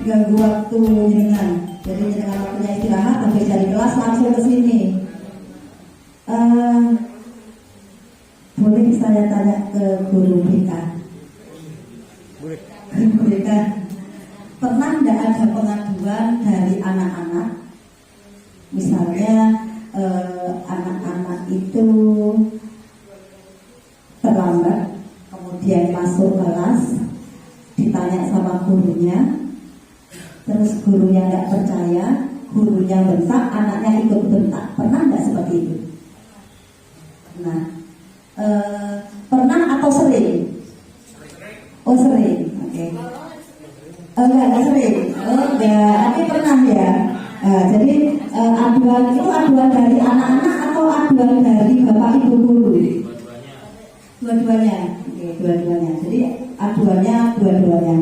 ganggu waktu jenengan. Jadi jenengan waktunya istirahat sampai dari kelas langsung ke sini. Boleh saya tanya ke guru BK? Boleh. Guru BK, pernah tidak ada pengaduan dari anak-anak? Misalnya anak-anak itu terlambat, kemudian masuk kelas, ditanya sama gurunya, terus gurunya nggak percaya, gurunya bentak, anaknya ikut bentak. Pernah nggak seperti itu? Nah, pernah atau sering? Oh sering, oke. Enggak sering. Oh enggak, tapi pernah ya. Jadi aduan itu aduan dari anak-anak atau aduan dari bapak ibu guru? Dua-duanya. Oke, dua-duanya. Jadi aduannya dua-duanya.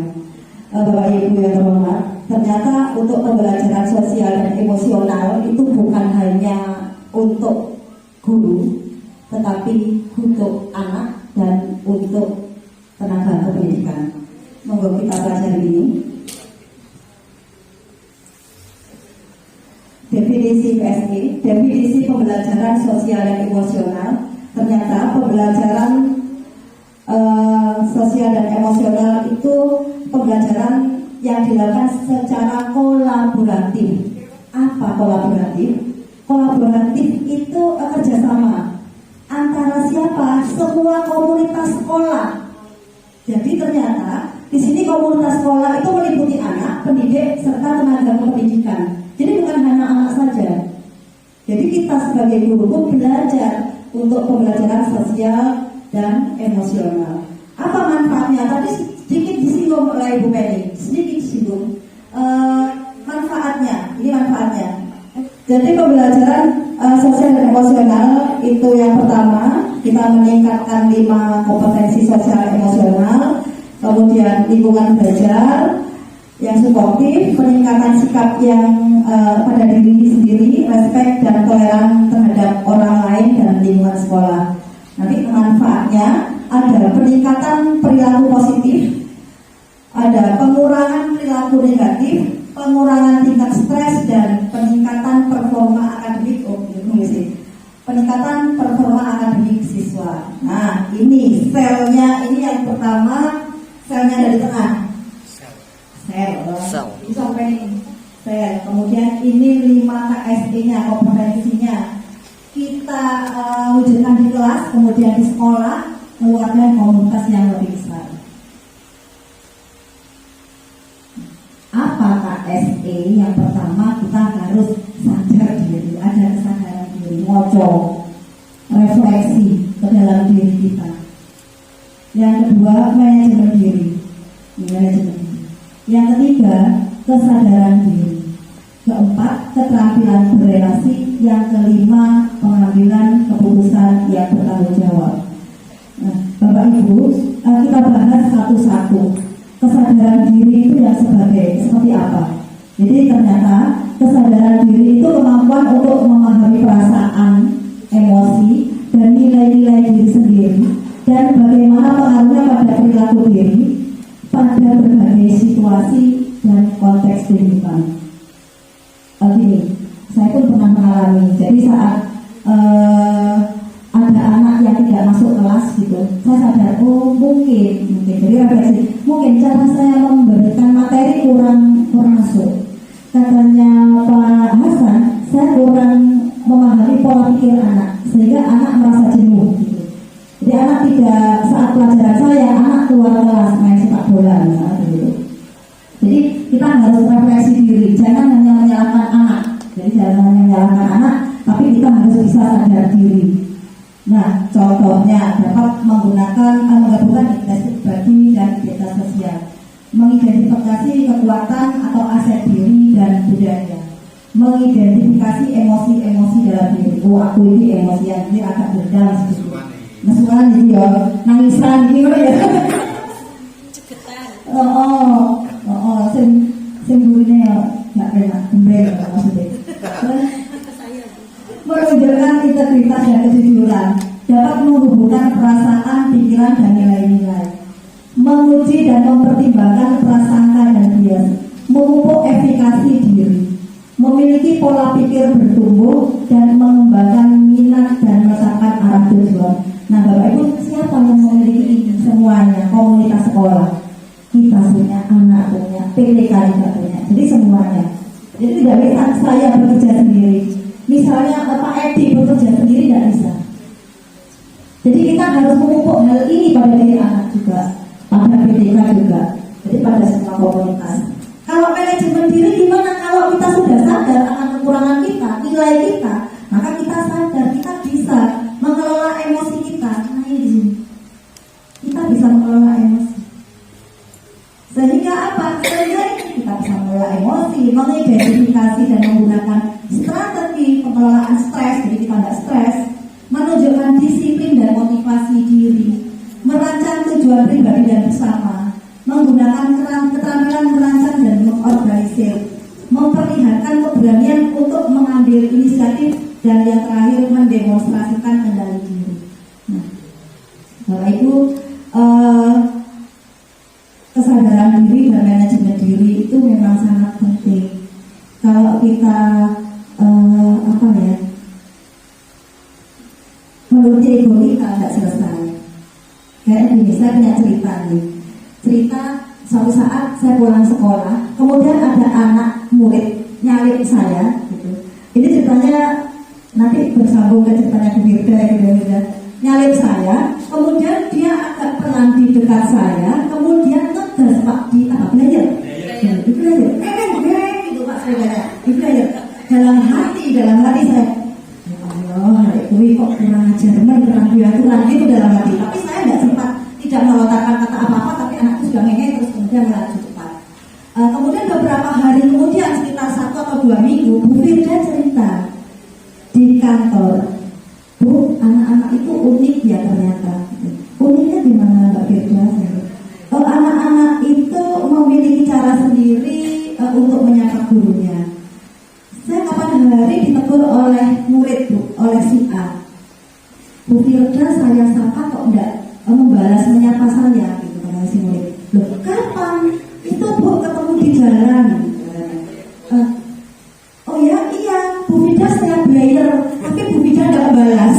Bapak ibu yang terhormat, ternyata untuk pembelajaran sosial dan emosional itu bukan hanya untuk guru, tetapi untuk anak dan untuk tenaga pendidikan. Monggo kita pelajari ini. Definisi PSE, definisi pembelajaran sosial dan emosional. Ternyata pembelajaran sosial dan emosional itu pembelajaran yang dilakukan secara kolaboratif. Apa kolaboratif? Kolaboratif itu kerjasama antara siapa? Semua komunitas sekolah. Jadi ternyata di sini komunitas sekolah itu meliputi anak, pendidik, serta tenaga pendidikan. Jadi bukan hanya anak saja. Jadi kita sebagai guru pun belajar untuk pembelajaran sosial dan emosional. Apa manfaatnya? Tadi sedikit disinggung oleh Ibu Penny, sedikit disinggung. Manfaatnya, ini manfaatnya. Jadi pembelajaran sosial dan emosional itu yang pertama, kita meningkatkan 5 kompetensi sosial emosional, kemudian lingkungan belajar yang suportif, peningkatan sikap yang pada diri sendiri, respek dan toleran terhadap orang lain dan lingkungan sekolah. Nanti manfaatnya ada peningkatan perilaku positif, ada pengurangan perilaku negatif, pengurangan tingkat stres dan peningkatan performa akademik. Peningkatan performa akademik siswa. Nah, ini selnya, ini yang pertama, selnya dari tengah. Sel. Sampai ini. Sel. Kemudian ini 5 KSE-nya, kompetensinya. Kita wujudkan di kelas, kemudian di sekolah, keluarga komunitas yang lebih besar. Apa KSE? Yang pertama, kita harus sadar diri, ada kesadaran diri, ngoco, refleksi ke dalam diri kita. Yang kedua, manajemen diri. Yang ketiga, kesadaran diri. Keempat, keterampilan berrelasi. Yang kelima, pengambilan keputusan yang bertanggung jawab. Nah, Bapak Ibu, kita bahas satu-satu. Kesadaran diri itu yang seperti apa? Jadi ternyata kesadaran diri itu kemampuan untuk memahami perasaan, emosi, dan nilai-nilai diri sendiri, dan bagaimana pengaruhnya pada perilaku diri pada berbagai situasi dan konteks kehidupan. Gini, saya pun pernah mengalami. Jadi saat ada anak yang tidak masuk kelas gitu, saya sadar, oh mungkin jadi refleksi, mungkin cara saya memberikan materi kurang masuk. Katanya Pak Hasan, saya kurang memahami pola pikir anak, sehingga anak merasa jenuh gitu. Jadi anak tidak, saat pelajaran saya, anak keluar kelas main sepak bola misalnya gitu. Jadi kita harus refleksi diri, jangan hanya menyalahkan anak. Jadi jangan hanya menyalahkan anak, tapi kita harus bisa sadar diri. Nah, contohnya dapat menggabungkan identitas pribadi dan identitas sosial, mengidentifikasi kekuatan atau aset diri dan budaya, mengidentifikasi emosi-emosi dalam diri. Oh, aku ini emosian, ini agak berdam sedikit. Nesuan gitu ya, nangisan gitu ya. Sembunyinya ya, nggak enak, gembel maksudnya. Menunjukkan integritas dan kejujuran, dapat menghubungkan perasaan, pikiran, dan nilai-nilai, menguji dan mempertimbangkan prasangka dan bias, anak punya, PTK juga punya. Jadi semuanya. Jadi tidak bisa saya bekerja sendiri. Misalnya Pak Edi bekerja sendiri tidak bisa. Jadi kita harus memupuk hal ini pada diri anak juga, pada PTK juga. Jadi pada semua komunitas. Kalau manajemen diri gimana? Kalau kita sudah sadar akan kekurangan kita, nilai kita, maka kita sadar kita bisa mengelola emosi kita. Nah ini di sini. Kita bisa mengelola emosi. Sehingga apa? Sehingga kita bisa mengelola emosi, mengidentifikasi dan menggunakan strategi pengelolaan stres. Jadi kita tidak stres, menunjukkan disiplin dan motivasi diri, merancang tujuan pribadi dan bersama, menggunakan keterampilan merancang dan mengorganisir, memperlihatkan keberanian untuk mengambil inisiatif, dan yang terakhir mendemonstrasikan kendali diri. Nah, Bapak Ibu, kesadaran diri dan manajemen diri itu memang sangat penting. Kalau kita menuruti ego kita nggak selesai. Kayak gini, saya punya cerita nih. Cerita suatu saat saya pulang sekolah, kemudian ada anak murid nyalip saya. Gitu. Ini ceritanya nanti bersambung ke ceritanya Bu Firda ya. Nyalip saya, kemudian dia agak pelan di dekat saya, kemudian ngegas Pak di belajar. Di belajar, gitu Pak saya kayak, di belajar. Dalam hati saya, ya Allah, itu kok kurang ajar, kurang aturan gitu dalam hati. Tapi saya nggak sempat tidak melontarkan kata apa-apa, tapi anakku sudah ngengek terus kemudian melaju cepat. Kemudian beberapa hari kemudian, sekitar 1 atau 2 minggu, Bu Firda cerita di kantor, Bu, anak-anak itu unik ya ternyata. Uniknya di mana Mbak Firda? Anak-anak itu memiliki cara sendiri untuk menyapa gurunya. Saya kapan hari ditegur oleh murid Bu, oleh si A. Bu Firda saya sapa kok enggak membalas menyapa saya gitu kata si murid. Loh, kapan? Itu Bu ketemu di jalan. Oh ya, iya, Bu Firda saya bayar, tapi Bu Firda enggak balas.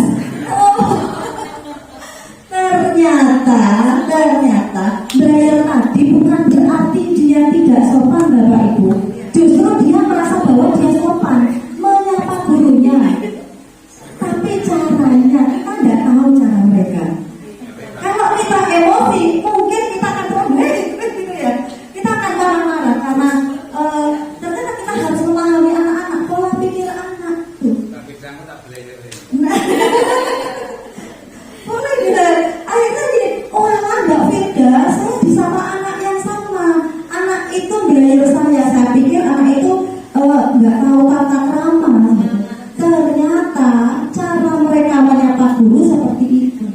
Oh, ternyata bayar tadi bukan berarti dia tidak sopan Bapak Ibu. Justru dia merasa bahwa dia sopan menyapa gurunya. Tapi caranya kita tidak tahu cara mereka. Kalau kita emosi, mungkin kita akan gitu ya. Kita akan marah-marah karena ternyata kita harus memahami anak-anak, pola pikir anak. Tapi kamu tak belajar. Boleh gitu. Akhirnya gini, Mbak Firda, saya disapa anak yang sama. Anak itu belajar saya pikir anak itu nggak tahu tata krama. Ternyata cara mereka menyapa guru seperti itu.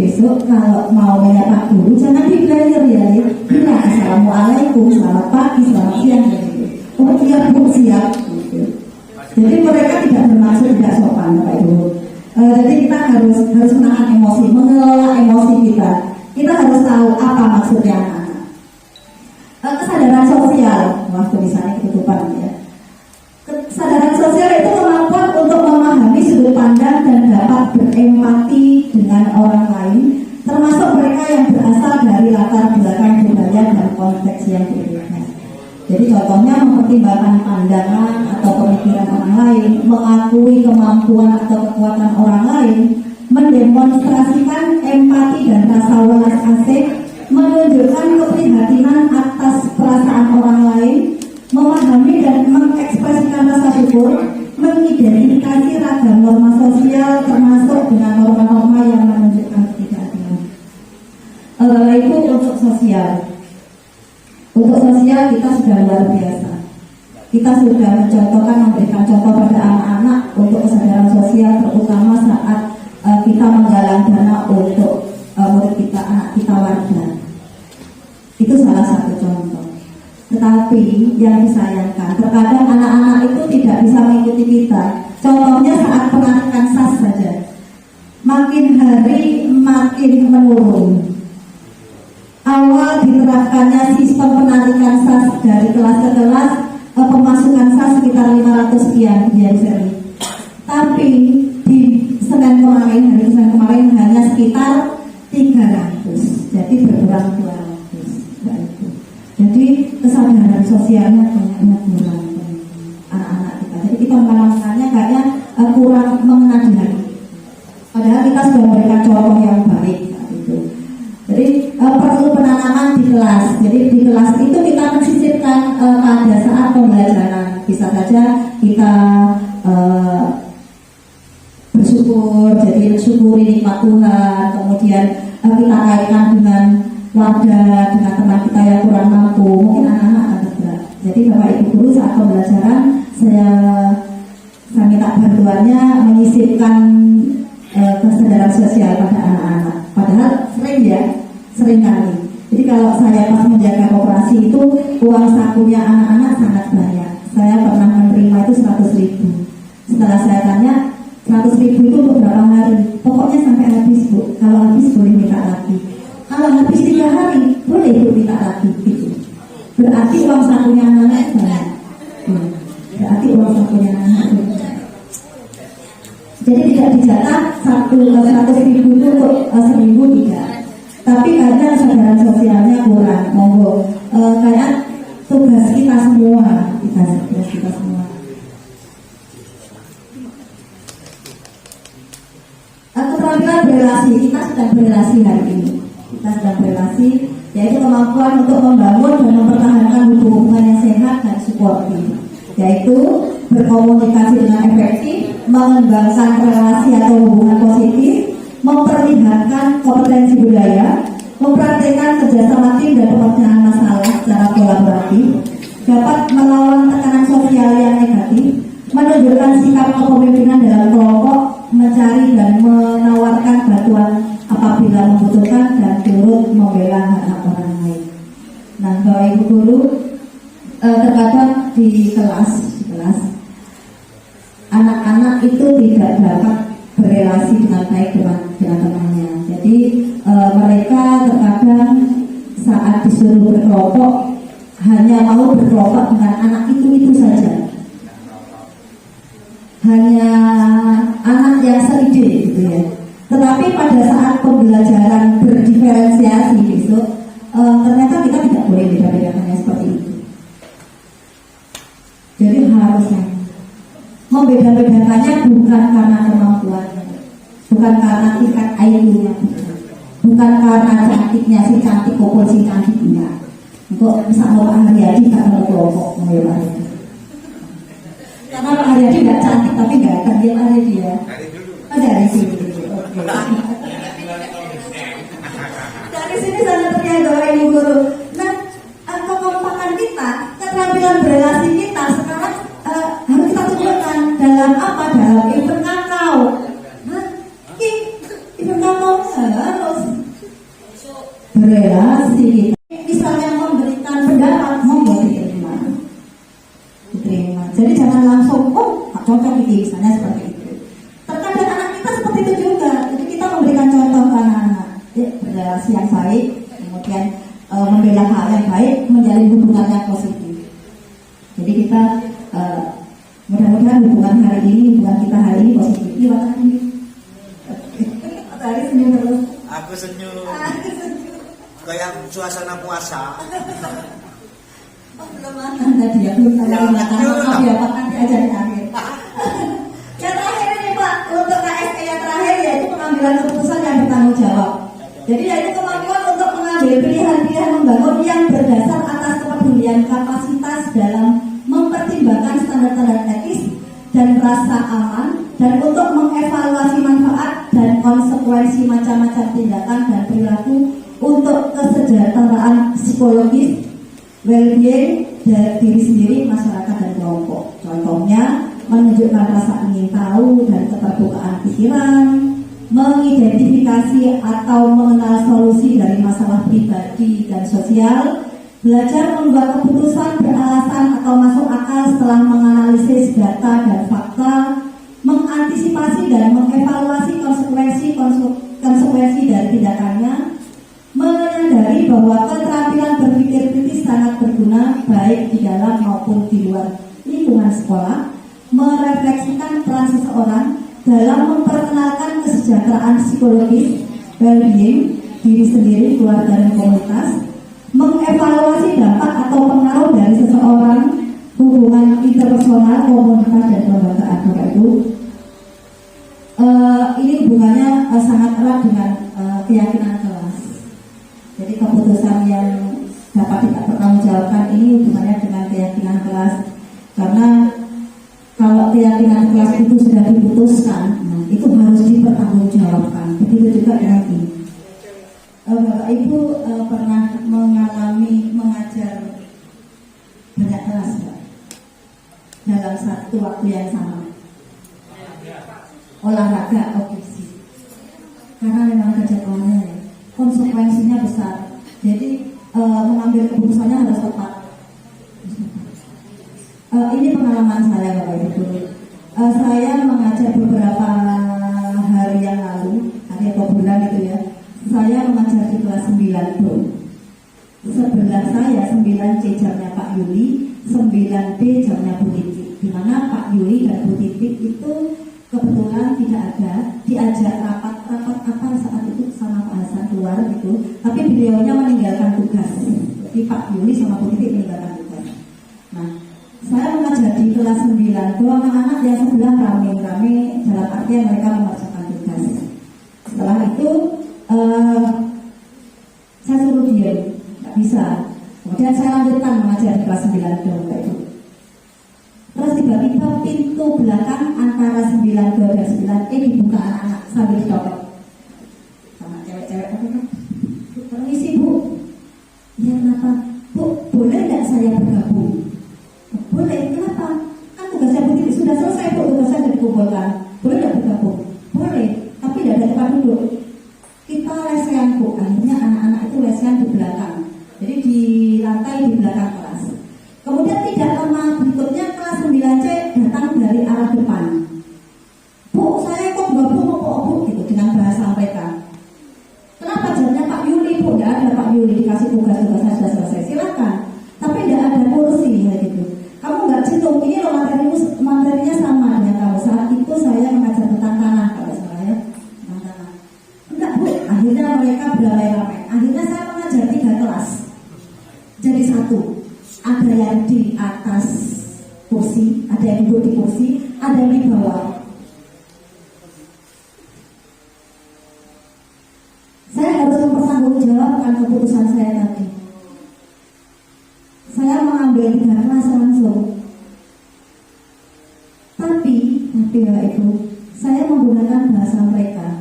Besok kalau mau menyapa guru jangan di belajar ya. Bilang assalamualaikum, selamat pagi, selamat siang. Oh iya Bu, siap. Jadi mereka tidak bermaksud tidak sopan Bapak Ibu. Jadi kita harus menahan emosi, mengelola emosi kita. Kita harus tahu apa maksudnya anak-anak. Kesadaran sosial, waktu misalnya ketutupan ya. Kesadaran sosial itu kemampuan untuk memahami sudut pandang dan dapat berempati dengan orang lain, termasuk mereka yang berasal dari latar belakang budaya dan konteks yang berbeda. Jadi contohnya mempertimbangkan pandangan atau pemikiran orang lain, mengakui kemampuan atau kekuatan orang lain, mendemonstrasikan empati dan rasa welas asih, menunjukkan keprihatinan atas perasaan orang lain, memahami dan mengekspresikan rasa syukur, mengidentifikasi ragam norma sosial termasuk dengan norma-norma yang menunjukkan ketidakadilan. Itu untuk sosial. Untuk sosial kita sudah luar biasa. Kita sudah mencontohkan, memberikan contoh pada anak-anak untuk kesadaran sosial, terutama saat kita menggalang dana untuk murid kita, anak kita warga. Itu salah satu contoh. Tetapi yang disayangkan, terkadang anak-anak itu tidak bisa mengikuti kita. Contohnya saat penarikan SAS saja, makin hari makin menurun. Awal diterapkannya sistem penarikan SAS dari kelas ke kelas, pemasukan SAS sekitar 500 sekian biaya seri. Tapi di hari Senin kemarin hanya sekitar 300, jadi berkurang 200. Nah, itu. Jadi kesadaran sosialnya kayaknya kurang anak-anak kita. Jadi kita melakukannya kayaknya kurang mengenal diri. Padahal kita sudah memberikan contoh yang baik saat itu. Jadi perlu penanaman di kelas. Jadi di kelas itu kita mensisipkan pada saat pembelajaran. Bisa saja kita bersyukur, jadi syukuri nikmat Tuhan. Kemudian kita kaitkan dengan warga, dengan teman kita yang kurang mampu. Mungkin anak-anak akan tergerak. Jadi Bapak Ibu Guru saat pembelajaran saya minta bantuannya menyisipkan kesadaran sosial pada anak-anak. Padahal sering kali. Jadi kalau saya pas menjaga koperasi itu uang sakunya anak-anak sangat banyak. Saya pernah menerima itu 100.000. Setelah saya tanya 100.000 itu untuk berapa hari? Pokoknya sampai habis Bu. Kalau habis boleh minta lagi. Kalau habis 3 hari boleh Bu minta lagi. Gitu. Berarti uang sakunya anak-anak banyak. Berarti uang sakunya anak-anak banyak. Jadi tidak dijatah 100.000 itu untuk seminggu tidak. Tapi karena kesadaran sosialnya kurang, monggo kayak tugas kita semua, tugas kita semua. Keterampilan berelasi, kita sedang berelasi hari ini. Kita sedang berelasi, yaitu kemampuan untuk membangun dan mempertahankan hubungan yang sehat dan suportif, yaitu berkomunikasi dengan efektif, mengembangkan relasi atau hubungan positif, memperlihatkan kompetensi budaya, mempraktikkan kerjasama tim dan pemecahan masalah secara kolaboratif, dapat melawan tekanan sosial yang negatif, menunjukkan sikap kepemimpinan dalam kelompok, mencari dan menawarkan bantuan apabila membutuhkan, dan turut membela hak-hak orang lain. Nah, Bapak Ibu Guru, terkadang di kelas anak-anak itu tidak dapat berrelasi dengan baik dengan temannya. Jadi mereka terkadang saat disuruh berkelompok hanya mau berkelompok dengan anak itu saja. Hanya anak yang seide gitu ya. Tetapi pada saat pembelajaran berdiferensiasi besok, ternyata kita tidak boleh beda-bedakannya seperti itu. Jadi harusnya membeda-bedakannya bukan karena kemampuannya, bukan karena tingkat IQ-nya, bukan karena cantiknya si cantik kopol si cantiknya. Untuk bisa mau Pak Haryadi gak mau kelompok mewahnya. Karena Pak Haryadi gak cantik tapi gak akan dia Haryadi ya. Dari sini. Dari sini sangat terlihat Bapak Ibu Guru. Nah, kekompakan kita, keterampilan berelasi kita sekarang harus kita tunjukkan dalam apa? Dalam event kakao. Event kakao harus berelasi kita. Misalnya memberikan pendapat, monggo diterima. Jadi jangan langsung cocok ini misalnya seperti itu. Terkadang anak kita seperti itu juga. Jadi kita memberikan contoh ke anak-anak, berelasi yang baik, kemudian membela hal yang baik, menjalin hubungan yang positif. Jadi kita mudah-mudahan hubungan hari ini, hubungan kita hari ini positif. Iya, Pak ini. Tadi senyum terus. Aku senyum. Kayak suasana puasa. Belum makan tadi ya, belum makan. Maaf ya Pak, nanti aja di akhir. Yang terakhir ini Pak, untuk KSE yang terakhir yaitu pengambilan keputusan yang bertanggung jawab. Jadi yaitu kemampuan untuk mengambil pilihan-pilihan membangun yang berdasar atas kepedulian kapasitas dalam mempertimbangkan standar-standar etis dan rasa aman, dan untuk mengevaluasi manfaat dan konsekuensi macam-macam tindakan dan perilaku untuk kesejahteraan psikologis, well-being dari diri sendiri, masyarakat dan kelompok. Contohnya menunjukkan rasa ingin tahu dan keterbukaan pikiran, mengidentifikasi atau mengenal solusi dari masalah pribadi dan sosial, belajar membuat keputusan beralasan atau masuk akal setelah menganalisis data dan fakta, mengantisipasi dan mengevaluasi konsekuensi dari tindakannya, menyadari bahwa keterampilan berpikir kritis sangat berguna baik di dalam maupun di luar lingkungan sekolah, merefleksikan peran seseorang dalam memperkenalkan kesejahteraan psikologis, well-being, diri sendiri, keluarga dan komunitas, mengevaluasi dampak atau pengaruh dari seseorang, hubungan interpersonal, komunitas dan kelembagaan. Bapak Ibu, ini hubungannya sangat erat dengan keyakinan kelas. Jadi keputusan yang dapat tidak bertanggungjawabkan ini hubungannya dengan keyakinan kelas, karena kalau keyakinan kelas itu sudah diputuskan, nah, itu harus dipertanggungjawabkan. Begitu juga dengan ini. Bapak Ibu pernah mengalami mengajar banyak kelas, Pak, dalam satu waktu yang sama? Olahraga, oke sih. Karena memang kejadiannya ya, konsekuensinya besar. Jadi mengambil keputusannya harus tepat. Ini pengalaman saya, Bapak Ibu. Saya mengajar beberapa hari yang lalu, hari atau bulan gitu ya. Saya mengajar di kelas 9 Bu. Sebelah saya 9C jamnya Pak Yuli, 9B jamnya Bu Titik. Di mana Pak Yuli dan Bu Titik itu kebetulan tidak ada, diajak rapat apa saat itu sama Pak Hasan keluar gitu, tapi beliaunya meninggalkan tugas. Jadi Pak Yuli sama Bu Titik meninggalkan tugas. Nah, saya mengajar di kelas 9, dua anak-anak yang sebelah rame-rame dalam artian mereka mengerjakan tugas. Setelah itu saya suruh diam, nggak bisa. Kemudian saya lanjutkan mengajar di kelas 9 dong, itu. Terus tiba-tiba pintu belakang antara 9 dan 9E dibuka anak-anak sambil dicopet sama cewek-cewek. Permisi Bu, ya kenapa? Bu, boleh nggak saya bergabung? Boleh, kenapa? Kan tugasnya Bu Titik sudah selesai Bu, tugasnya sudah dikumpulkan. Boleh nggak bergabung? Boleh, tapi tidak ada tempat duduk. Kita lesehan Bu, akhirnya anak-anak itu lesehan di belakang. Jadi di lantai di belakang kelas. Kemudian tidak lama berikutnya kelas 9C datang dari arah depan. Bu, saya kok gabung mau Bu gitu dengan bahasa mereka. Kenapa jamnya Pak Yuli Bu? Tidak ada Pak Yuli, dikasih tugas-tugasnya sudah selesai, silakan. Tapi tidak ada kursi ya gitu. Kamu nggak cium, ini loh materinya sama dengan kamu. Saat itu saya mengajar tentang tanah kalau saya tentang tanah. Enggak Bu, akhirnya mereka beramai-ramai. Akhirnya saya mengajar 3 kelas. Jadi satu, ada yang di atas kursi, ada yang duduk di kursi, ada yang di bawah. Saya harus mempertanggungjawabkan keputusan saya tadi. Saya mengambil 3 kelas langsung. Tapi Bapak Ibu, saya menggunakan bahasa mereka.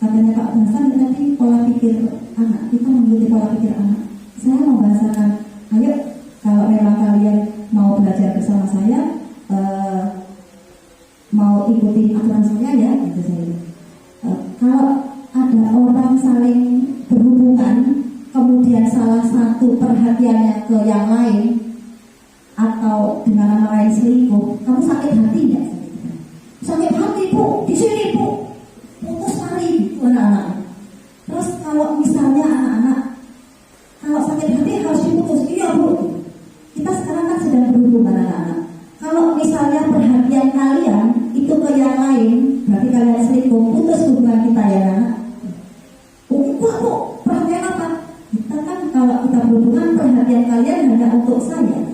Katanya Pak Hasan tadi pola pikir anak, kita mengikuti pola pikir anak. Saya membahasakan, ayo kalau memang kalian mau belajar bersama saya, mau ikuti aturan saya ya, gitu saya. Kalau ada orang saling berhubungan, kemudian salah satu perhatiannya ke yang lain, atau dengan nama lain selingkuh, kamu sakit hati nggak? Sakit hati Bu, di sini Bu, putus lari gitu anak-anak. Terus kalau misalnya anak-anak, kalau sakit hati harus diputus, iya Bu. Kita sekarang kan sedang berhubungan anak-anak. Kalau misalnya perhatian kalian itu ke yang lain, berarti kalian selingkuh, putus hubungan kita ya anak. Enggak Bu, perhatian apa? Kita kan kalau kita berhubungan, perhatian kalian hanya untuk saya.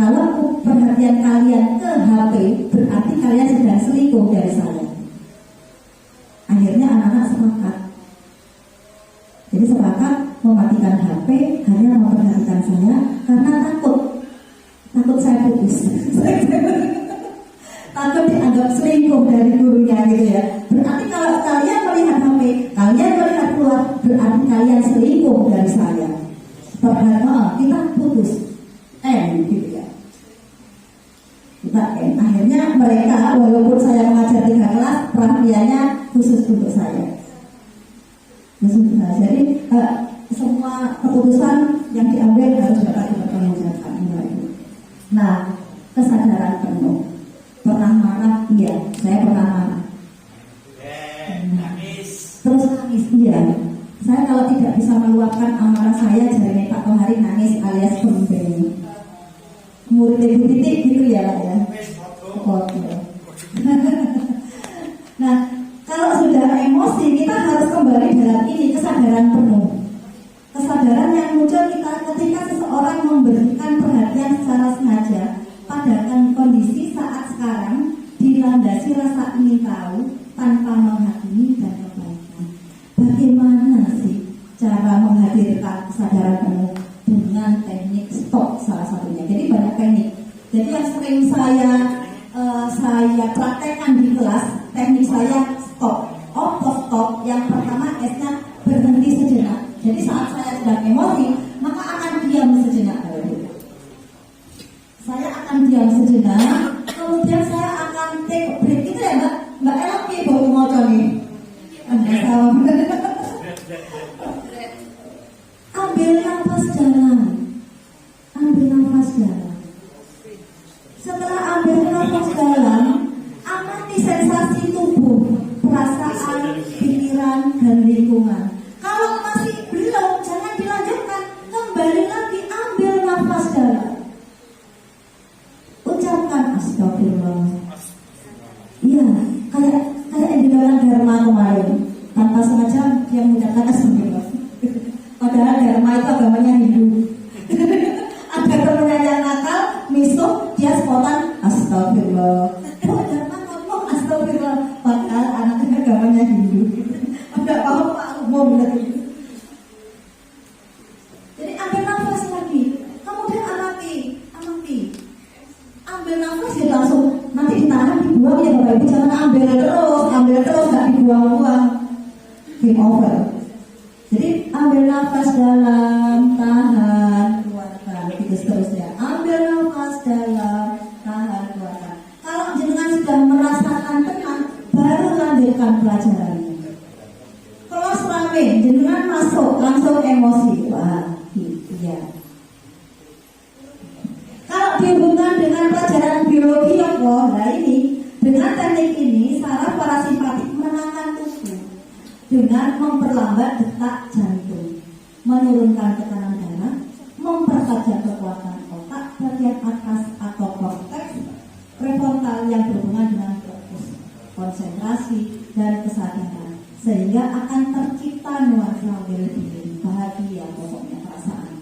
Kalau perhatian kalian ke HP, berarti kalian sedang selingkuh dari saya. Akhirnya anak-anak sepakat. Jadi sepakat mematikan HP, hanya memperhatikan saya karena takut saya putus. Takut dianggap selingkuh dari gurunya gitu ya. Berarti kalau kalian melihat HP, kalian melihat keluar, berarti kalian selingkuh dari saya. Kita putus. Gitu ya. Kita akhirnya mereka, walaupun saya mengajar 3 kelas, perhatiannya khusus untuk saya. Jadi semua keputusan yang diambil harus dapat dipertanggungjawabkan. Nah, kesadaran penuh. Pernah marah? Iya, saya pernah marah. Terus nangis? Iya. Saya kalau tidak bisa meluapkan amarah saya, jadi Pak Tohari nangis alias pembeli. Murid Ibu Titik gitu ya Pak ya. Nah, kalau sudah emosi, kita harus kembali dalam ini kesadaran. memberikan perhatian secara sengaja pada kondisi saat sekarang dilandasi rasa ingin tahu tanpa menghakimi dan kebaikan. Bagaimana sih cara menghadirkan kesadaran penuh dengan teknik stop salah satunya? Jadi banyak teknik. Jadi yang sering saya praktekkan di kelas, teknik saya stop. Auto stop. Yang pertama S-nya berhenti sejenak. Jadi saat saya sedang emosi, maka akan diam sejenak. Saya akan diam sejenak, kemudian saya akan take break. Itu ya Mbak Elok ya baru mau nih. Ambil nafas dalam. Ambil nafas dalam. Setelah ambil nafas dalam, amati sensasi tubuh, perasaan, pikiran, dan lingkungan. Kalau masih belum, jangan dilanjutkan. Kembali lagi, ambil nafas dalam. Ucapkan astagfirullah. Iya, kayak yang di dalam Dharma kemarin. Tanpa sengaja dia mengucapkan astagfirullah. Padahal Dharma itu agamanya Hindu. Ada temennya yang nakal, misuh, dia spontan astagfirullah. Oh, Dharma ngomong astagfirullah. Padahal anaknya agamanya Hindu. Ada apa-apa umum lagi. Jadi ambil nafas lagi. Kemudian amati. Ambil nafas ya langsung nanti ditahan dibuang ya Bapak Ibu, jangan ambil terus nggak dibuang-buang. Game over. Jadi ambil nafas dalam, tahan, keluarkan, gitu seterusnya. Ambil nafas dalam, tahan, keluarkan. Kalau jenengan sudah merasakan tenang, baru lanjutkan pelajarannya. Kalau rame, jenengan masuk langsung emosi, wah, iya. Kalau dihubungkan dengan pelajaran biologi ya kok, nah ini dengan teknik ini saraf parasimpatik menenangkan tubuh dengan memperlambat detak jantung, menurunkan tekanan darah, mempertajam kekuatan otak bagian atas atau korteks prefrontal yang berhubungan dengan fokus, konsentrasi dan kesadaran, sehingga akan tercipta nuansa well-being, bahagia pokoknya perasaan.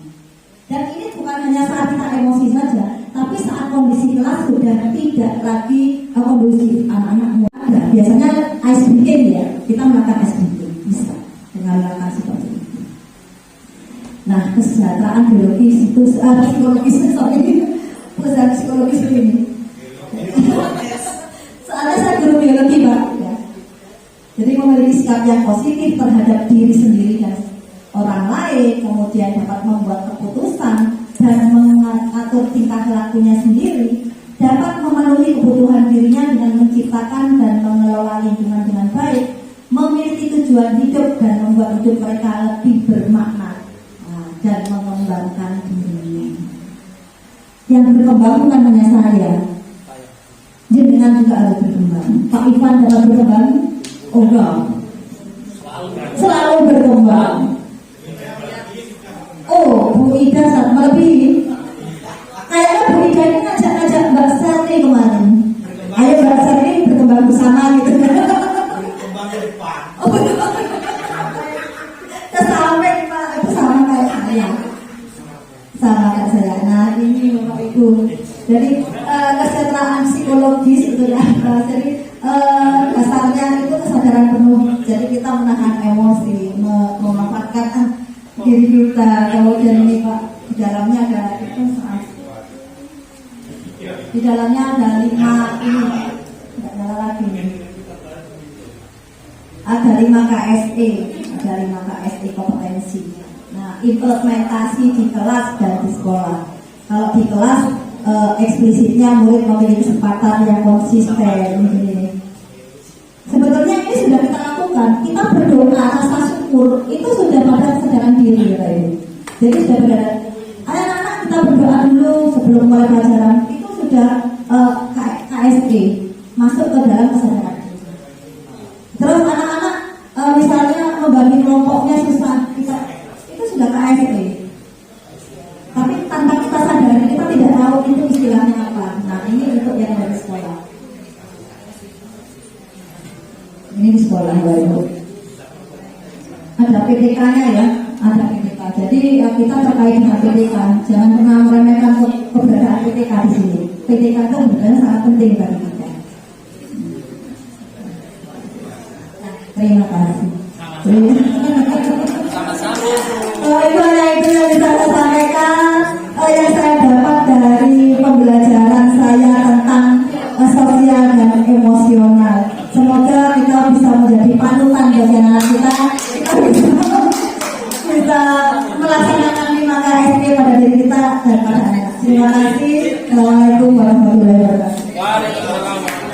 Dan ini bukan hanya saat kita emosi saja, tapi saat kondisi kelas sudah tidak lagi kondusif, anak-anak ada. Biasanya ice breaking ya, kita melakukan ice breaking, bisa dengan melakukan seperti itu. Nah, kesejahteraan biologis itu psikologis perusahaan psikologis ini. Soalnya saya guru biologi Pak, ya. Jadi memiliki sikap yang positif terhadap diri sendiri dan orang lain, kemudian dapat membuat keputusan dan mengatur tingkah lakunya sendiri, dapat memenuhi kebutuhan dirinya dengan menciptakan dan mengelola lingkungan dengan baik, memiliki tujuan hidup dan membuat hidup mereka lebih bermakna, dan mengembangkan dirinya. Yang berkembang bukan hanya saya, jenengan juga harus berkembang. Pak Ivan dapat berkembang? Oh enggak, selalu berkembang. Oh, Bu Ida saat melebihi. Kayaknya Bu Ida ini ngajak Mbak Serni kemarin. Ayo Mbak Serni berkembang bersama gitu. Berkembang ke depan. Oh, kesamping Pak, itu sama kayak saya. Sama kayak saya. Nah ini Bapak Ibu. Jadi kesejahteraan psikologis itu ya. Jadi dasarnya itu kesadaran penuh. Jadi kita menahan emosi, memanfaatkan diri kita. Kemudian ini Pak, di dalamnya ada itu saat di dalamnya ada 5 ini, tidak nyala lagi ini. Ada 5 KSE, ada 5 KSE kompetensi. Nah, implementasi di kelas dan di sekolah. Kalau di kelas eksplisitnya murid memiliki kesempatan yang konsisten ini. Sebetulnya ini sudah kita lakukan. Kita berdoa rasa syukur itu sudah pada kesadaran diri ya ini. Jadi sudah pada anak-anak kita berdoa dulu sebelum mulai pelajaran. Itu sudah KSD masuk ke dalam kesadaran diri. Terus anak-anak misalnya membagi kelompoknya susah, itu sudah KSD. Tapi tanpa kita sadari kita tidak tahu itu istilahnya apa. Nah ini untuk yang dari sekolah. Ini di sekolah baru. Ada PTK-nya ya, ada PTK. Jadi Jadi kita terkait dengan PTK, jangan pernah meremehkan keberadaan PTK di sini. PTK itu sebenarnya sangat penting bagi kita. Nah, terima kasih. Itu hanya itu yang bisa saya sampaikan. Yang saya dapat dari pembelajaran saya tentang sosial dan emosional. Semoga kita bisa menjadi panutan bagi anak kita bisa melaksanakan 5 KSP pada diri kita dan pada anak. Terima kasih. Assalamualaikum warahmatullahi wabarakatuh. Waalaikumsalam.